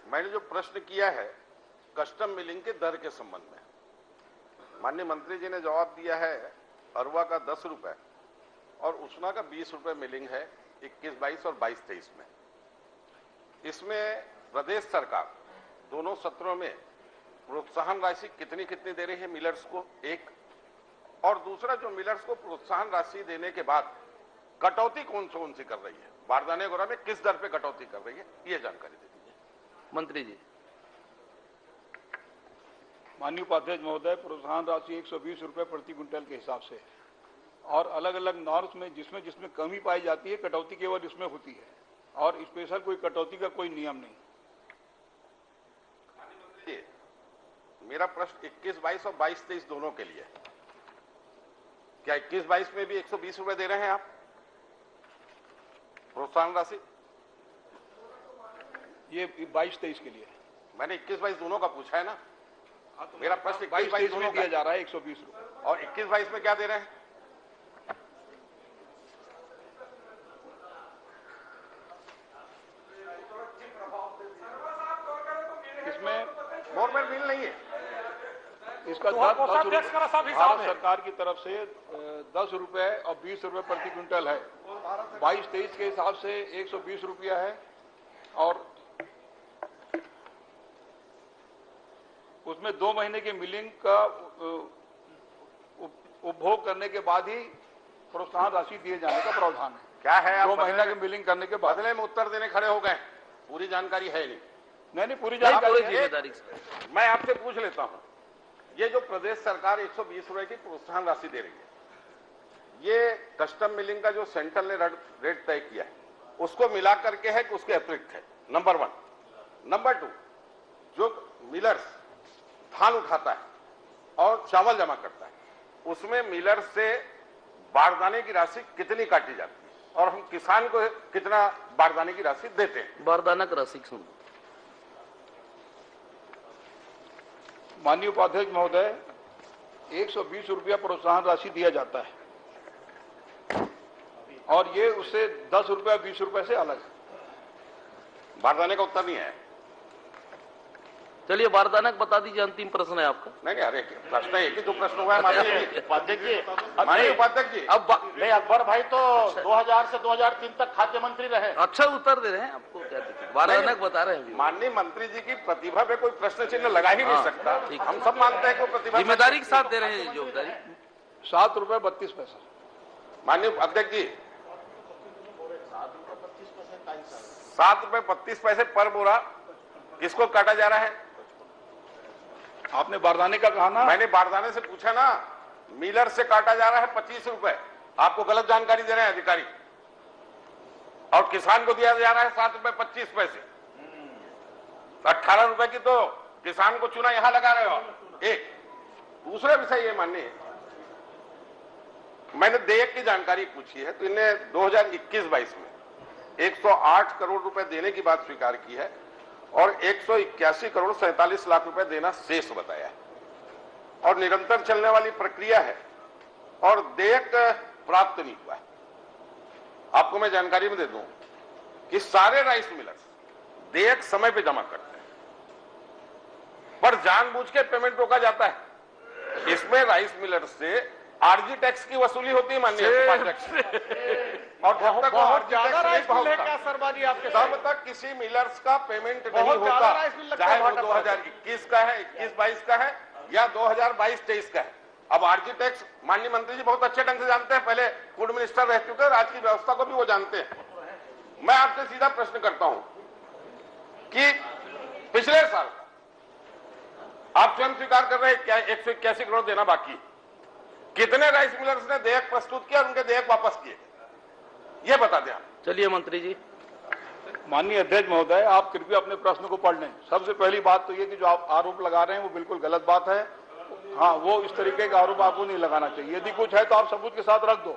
मैंने जो प्रश्न किया है कस्टम मिलिंग के दर के संबंध में, माननीय मंत्री जी ने जवाब दिया है अरवा का 10 रुपए और उसना का 20 रुपए मिलिंग है 21-22 और 22-23 में। इसमें प्रदेश सरकार दोनों सत्रों में प्रोत्साहन राशि कितनी कितनी दे रही है मिलर्स को, एक, और दूसरा जो मिलर्स को प्रोत्साहन राशि देने के बाद कटौती कौन सी कर रही है, बारदाने गोरा में किस दर पे कटौती कर रही है, ये जानकारी दे दीजिए मंत्री जी। माननीय उपाध्यक्ष महोदय, प्रोत्साहन राशि 120 रुपए प्रति क्विंटल के हिसाब से और अलग अलग नॉर्म्स में जिसमें कमी पाई जाती है कटौती केवल इसमें होती है और स्पेशल कोई कटौती का कोई नियम नहीं। मेरा प्रश्न 21-22 और 22-23 दोनों के लिए है। क्या 21-22 में भी 120 रुपए दे रहे हैं आप प्रोत्साहन राशि? ये 22-23 के लिए मैंने 21-22 दोनों का पूछा है ना। तो मेरा प्रश्न 21-22 दोनों दिया जा रहा है 120 रुपए और 21-22 में क्या दे रहे हैं? इसमें गवर्नमेंट बिल नहीं है इसका भारत सरकार की तरफ से 10 रुपए और 20 रुपए प्रति क्विंटल है। 22-23 के हिसाब से 120 रुपया है और उसमें 2 महीने के मिलिंग का उपभोग करने के बाद ही प्रोत्साहन राशि दिए जाने का प्रावधान है। क्या है? 2 महीना के मिलिंग करने के बाद। बदले में उत्तर देने खड़े हो गए, पूरी जानकारी है नहीं। पूरी जानकारी जिम्मेदारी। मैं आपसे पूछ लेता हूं, ये जो प्रदेश सरकार 120 रुपए की प्रोत्साहन राशि दे रही है, ये कस्टम मिलिंग का जो सेंट्रल ने रेट तय किया है उसको मिला करके है कि उसके अतिरिक्त है? नंबर 1। नंबर 2, जो मिलर्स धान उठाता है और चावल जमा करता है उसमें मिलर से बारदाने की राशि कितनी काटी जाती है और हम किसान को कितना बारदाने की राशि देते हैं? बारदाना की राशि सुन। माननीय उपाध्यक्ष महोदय, 120 रुपया प्रोत्साहन राशि दिया जाता है और ये उससे 10 रुपया 20 रुपए से अलग है। बारदाने का उत्तर नहीं है। चलिए बारदाना बता दीजिए, अंतिम प्रश्न है आपका। नहीं अरे प्रश्न है कि जो प्रश्न हुआ है माननीय उपाध्यक्ष जी, अब नहीं, अकबर भाई तो 2000 से 2003 तक खाद्य मंत्री रहे। अच्छा उत्तर दे रहे हैं, आपको क्या दिक्कत? बारदाना बता रहे हैं। माननीय मंत्री जी की प्रतिभा पे कोई प्रश्न चिन्ह लगा ही नहीं सकता। हम सब मानते हैं कि प्रतिभा जिम्मेदारी के साथ दे रहे हैं जिम्मेदारी। 7 रुपए 32 पैसा। माननीय अध्यक्ष जी, 7 रुपए 32 पैसे पर बोरा किसको काटा जा रहा है? आपने बारदाने का कहा ना। मैंने बारदाने से पूछा ना। मिलर से काटा जा रहा है 25 रुपए, आपको गलत जानकारी दे रहे हैं अधिकारी, और किसान को दिया जा रहा है 7 रुपए 25 पैसे। 18 रुपए की तो किसान को चूना यहां लगा रहे हो। एक दूसरा विषय ये माननीय, मैंने देयक की जानकारी पूछी है तो इन्हें 2021-22 में 108 करोड़ रुपए देने की बात स्वीकार की है और 181 करोड़ 47 लाख रुपए देना शेष बताया है और निरंतर चलने वाली प्रक्रिया है और देयक प्राप्त नहीं हुआ है। आपको मैं जानकारी में दे दूं कि सारे राइस मिलर्स देयक समय पे जमा करते हैं पर जानबूझ के पेमेंट रोका जाता है। इसमें राइस मिलर्स से आरजी टैक्स की वसूली होती है माननीय उपाध्यक्ष, और जब तक बहुत ज्यादा राइस मिल है क्या सरबाजी आपके? तब तक किसी मिलर्स का पेमेंट नहीं होता, चाहे वो 2021 का है, 21-22 का है या 2022-23 का है। अब आरजी टैक्स माननीय मंत्री जी बहुत अच्छे ढंग से जानते हैं, पहले फूड मिनिस्टर रह चुके हैं, आज की व्यवस्था को भी वो जानते हैं। मैं आपसे सीधा प्रश्न करता हूं कि पिछले साल आप स्वयं स्वीकार कर रहे हैं क्या 181 करोड़ देना बाकी? कितने राइस मिलर्स ने देयक प्रस्तुत किया और उनके देयक वापस किए, ये बता दें आप। चलिए मंत्री जी। माननीय अध्यक्ष महोदय, आप कृपया अपने प्रश्न को पढ़ लें। सबसे पहली बात तो ये कि जो आप आरोप लगा रहे हैं वो बिल्कुल गलत बात है। हाँ, वो इस तरीके का आरोप आपको नहीं लगाना चाहिए। यदि कुछ है तो आप सबूत के साथ रख दो।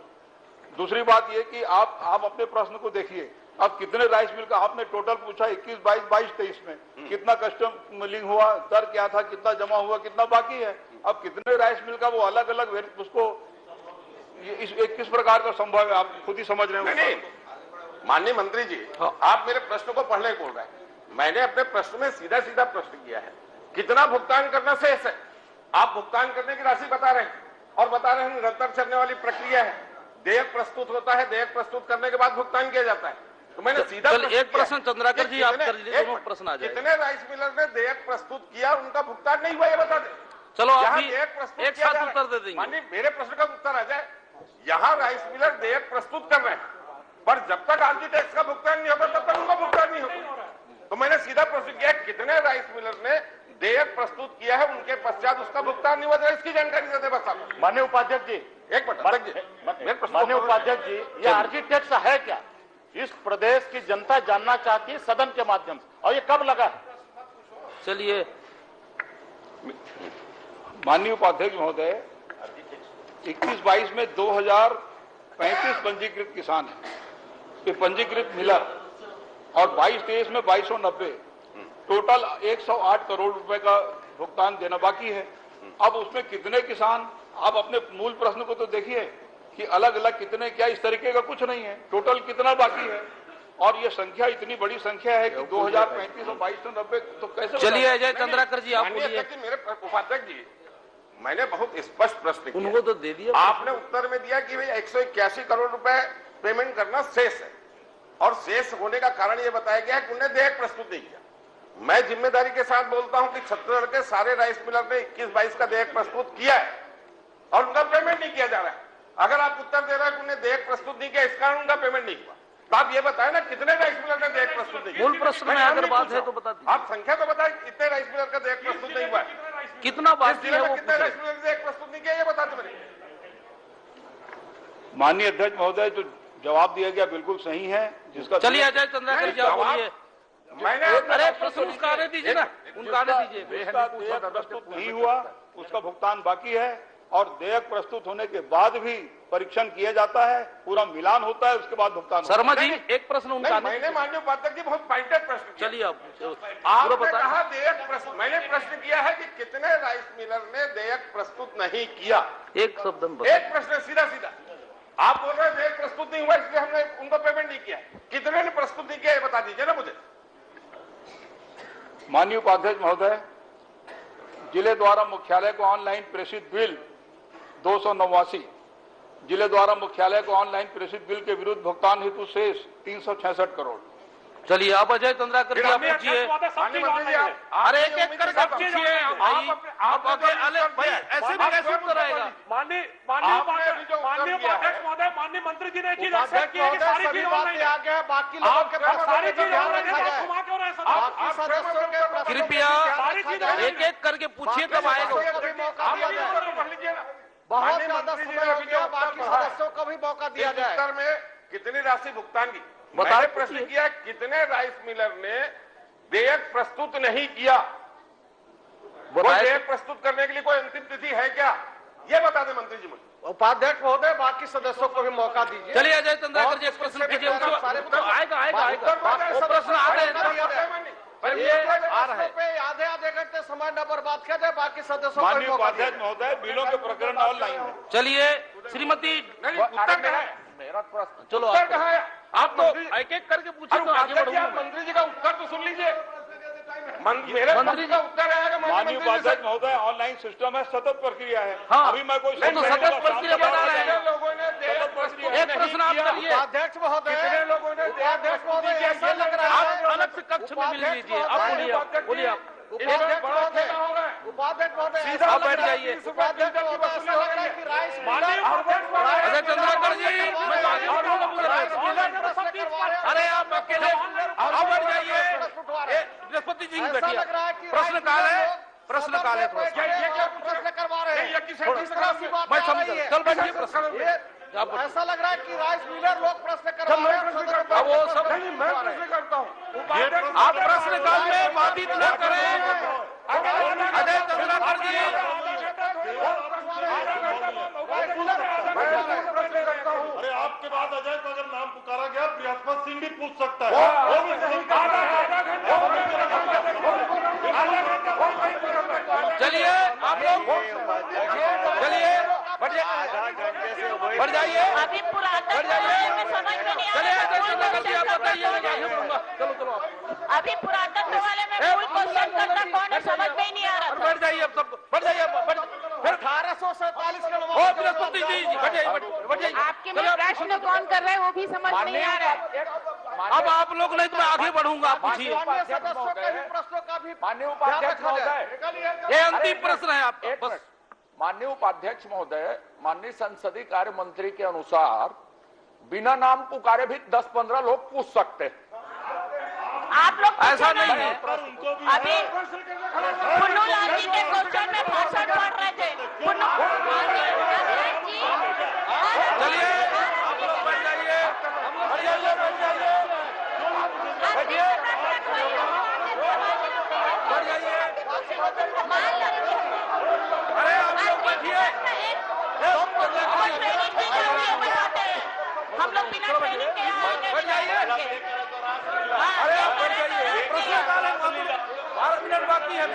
दूसरी बात ये कि आप अपने प्रश्न को देखिए। अब कितने राइस मिल का आपने टोटल पूछा 21-22, 22-23 में कितना कस्टम मिलिंग हुआ, दर क्या था, कितना जमा हुआ, कितना बाकी है। अब कितने राइस मिल का वो अलग अलग उसको किस प्रकार का संभव है, आप खुद ही समझ रहे हो। माननीय मंत्री जी, आप मेरे प्रश्न को पढ़ने बोल रहे हैं। मैंने अपने प्रश्न में सीधा सीधा प्रश्न किया है, कितना भुगतान करना शेष है। आप भुगतान करने की राशि बता रहे हैं और बता रहे हैं निरंतर चलने वाली प्रक्रिया है, देयक प्रस्तुत होता है, देयक प्रस्तुत करने के बाद भुगतान किया जाता है। तो मैंने सीधा एक प्रश्न चंद्राकर जी आप कर लीजिए, दोनों प्रश्न आ जाए। कितने राइस मिलर ने देयक प्रस्तुत किया, उनका भुगतान नहीं हुआ, ये बता दें। चलो आप यहाँ भी देयक एक साथ उत्तर दे देंगे। मानिए मेरे प्रश्न का उत्तर आ जाए। यहाँ राइस मिलर देयक प्रस्तुत कर रहे हैं, पर जब तक आरजी टैक्स का भुगतान नहीं होगा तब तक उनका भुगतान नहीं होगा। तो मैंने सीधा प्रश्न किया, कितने राइस मिलर ने देयक प्रस्तुत किया है, उनके पश्चात उसका भुगतान नहीं हुआ, इसकी जानकारी दे दे बस आप। माननीय उपाध्यक्ष जी, एक मिनट, माननीय उपाध्यक्ष जी, ये आरजी टैक्स है क्या? इस प्रदेश की जनता जानना चाहती है सदन के माध्यम से, और ये कब लगा है? चलिए माननीय उपाध्यक्ष महोदय, 21-22 में 2035 पंजीकृत किसान हैं, ये पंजीकृत मिलर, और 22-23 में 2290, टोटल 108 करोड़ रुपए का भुगतान देना बाकी है। अब उसमें कितने किसान, आप अपने मूल प्रश्न को तो देखिए कि अलग अलग कितने, क्या इस तरीके का कुछ नहीं है, टोटल कितना बाकी है। और ये संख्या इतनी बड़ी संख्या है कि 2035 और 2290, तो कैसे? चलिए अजय चंद्राकर जी आप बोलिए। मेरे उपाध्यक्ष जी, मैंने बहुत स्पष्ट प्रश्न किया, उनको तो दे दिया आपने उत्तर में दिया कि भाई 181 करोड़ रुपए पेमेंट करना शेष है, और शेष होने का कारण यह बताया गया है कि उन्हें देयक प्रस्तुत नहीं किया। मैं जिम्मेदारी के साथ बोलता हूं कि छत्तीसगढ़ के सारे राइस मिलर ने 21-22 का देयक प्रस्तुत किया है और उनका पेमेंट नहीं किया जा रहा है। अगर आप उत्तर दे रहे हैं कि उन्हें देयक प्रस्तुत नहीं किया, इस कारण उनका पेमेंट नहीं हुआ, तो आप ये बताएं ना कितने राइस मिलर ने देयक प्रस्तुत नहीं किया। मूल प्रश्न में अगर बात है तो बता दीजिए। आप संख्या तो बताएं, कितने राइस मिलर का देयक प्रस्तुत नहीं हुआ, कितना बाकी है वो कितने राइस मिलर ने देयक प्रस्तुत नहीं किया, ये बता दें। माननीय अध्यक्ष महोदय, जो जवाब दिया गया बिल्कुल सही है, जिसका चलिए अजय चंद्राकर जी आप बोलिए। मैंने अरे प्रश्न उसका आने दीजिए ना, उनका आने दीजिए। देयक प्रस्तुत नहीं हुआ, उसका भुगतान बाकी है, और देयक प्रस्तुत होने के बाद भी परीक्षण किया जाता है, पूरा मिलान होता है, उसके बाद भुगतान। शर्मा जी एक प्रश्न उनका। मैंने माननीय उपाध्यक्ष जी बहुत पॉइंटेड प्रश्न, चलिए आपने कहा देयक प्रस्तुत, मैंने प्रश्न किया है कि कितने राइस मिलर ने देयक प्रस्तुत नहीं किया, एक शब्द में एक प्रश्न सीधा सीधा। आप बोल रहे हैं देयक प्रस्तुत नहीं हुआ इसलिए हमने उनको पेमेंट नहीं किया, कितने ने प्रस्तुत नहीं किया ये बता दीजिए ना मुझे। माननीय उपाध्यक्ष महोदय, जिले द्वारा मुख्यालय को ऑनलाइन प्रेषित बिल 289, जिले द्वारा मुख्यालय को ऑनलाइन प्रेषित बिल के विरुद्ध भुगतान हेतु शेष 366 करोड़। चलिए आप अजय चंद्राकर जी आप पूछिए। अरे एक एक करके पूछिए आप आगे। भाई ऐसे भी कैसे उत्तर आएगा? माननीय उपाध्यक्ष महोदय, माननीय मंत्री जी ने एक चीज एक्सेप्ट की है कि सारी चीज ऑनलाइन आ गया, बाकी लोगों के पास सारी चीज ऑनलाइन है, घुमा क्यों रहे हैं? कृपया एक एक करके पूछिए तब आएगा। बहुत ज्यादा समय हो गया, बाकी सदस्यों को भी मौका दिया जाए। उत्तर में कितनी राशि भुगतान की, मैंने प्रश्न किया कितने राइस मिलर ने देयक प्रस्तुत नहीं किया, वो देयक प्रस्तुत करने के लिए कोई अंतिम तिथि है क्या, ये बता दें मंत्री जी मुझे। उपाध्यक्ष महोदय, बाकी सदस्यों को भी मौका दीजिए। चलिए अजय चंद्राकर जी एक प्रश्न कीजिए, आएगा प्रश्न आ रहे हैं, आधे घंटे समय न बर्बाद किया जाए, बाकी सदस्यों को माननीय उपाध्यक्ष महोदय, बिलों के प्रकरण ऑनलाइन है। चलिए श्रीमती उत्तर कहाँ है? मेरा प्रश्न चलो उत्तर कहाँ है? आप तो एक एक करके पूछिए तो आगे बढ़ूंगा। मंत्री जी का उत्तर तो सुन लीजिए, मेरे मंत्री का उत्तर आएगा। माननीय उपाध्यक्ष महोदय, ऑनलाइन सिस्टम है, सतत प्रक्रिया है। हाँ, अभी मैं कोई तो सतत प्रक्रिया बता रहे हैं। लोगों ने एक प्रश्न आप करिए। उपाध्यक्ष महोदय, कितने लोगों ने उपाध्यक्ष महोदय, ऐसा लग रहा है आप अलग से कक्ष में मिल लीजिए। आप बोलिए आप। उपाध्यक्ष महोदय, उपाध्यक्ष महोदय, आप बैठ जाइए। उपाध्यक्ष महोदय, ऐसा लग रहा है कि राइस अजय चंद्राकर जी मैं तो आगे बढ़ूंगा पूरा। अरे आप अकेले आप बैठ जाइए, बृहस्पति जी बैठिए। प्रश्न काल है, प्रश्न काल है थोड़ा। ये क्या प्रश्न करवा रहे हैं? मैं समझ, चल बैठिए प्रश्न। ऐसा लग रहा है कि राइस मिलर लोग प्रश्न करवा रहे हैं। वो सब मैं प्रश्न करता हूँ, आप प्रश्न काल में बाधित न करें। अजय चंद्राकर जी अरे आपके बाद अजय को अगर नाम पुकारा गया, बृहस्पति सिंह भी पूछ सकता है, वो भी सही कहा। चलिए आप लोग, चलिए बढ़ जाइए, अभी पुरातन बढ़ जाइए, में समझ में नहीं आ चलिए रहा चलो चलो पुरातन वाले में फुल क्वेश्चन करना कौन है समझ में ही नहीं आ रहा था। बढ़ जाइए, अब सब बढ़ जाइए, फिर 1847 ओ बृहस्पति जी बढ़ जाइए, बढ़ जाइए। आपके में प्रश्न कौन कर रहा है वो भी समझ नहीं आ रहा है। अब आप लोग नहीं तो मैं आगे बढ़ूंगा, आप पूछिए। प्रश्नों का भी माननीय उपाध्यक्ष महोदय, ये अंतिम प्रश्न है आपका, एक बस। मिनट। माननीय उपाध्यक्ष महोदय, माननीय संसदीय कार्य मंत्री के अनुसार बिना नाम पुकारे भी 10-15 लोग पूछ सकते हैं। आप लोग ऐसा नहीं है। अभी पुन्नू लाल जी के क्वेश्चन में भाषण पढ़ रहे थे। चलिए आप लोग बढ़ जाइए, बढ़ जाइए, बढ़ जाइए, बढ़ जाइए। अरे आप लोग बैठिए, हम लोग बिना ट्रेनिंग के बढ़ जाइए। अरे आप बढ़ जाइए, प्रश्न काल है, 12 मिनट बाकी है,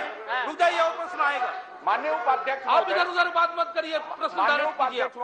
रुक जाइए और प्रश्न आएगा। माननीय उपाध्यक्ष आप महोदय, इधर उधर बात मत करिए, प्रश्न माननीय डायरेक्ट कीजिए। उपाध्यक्ष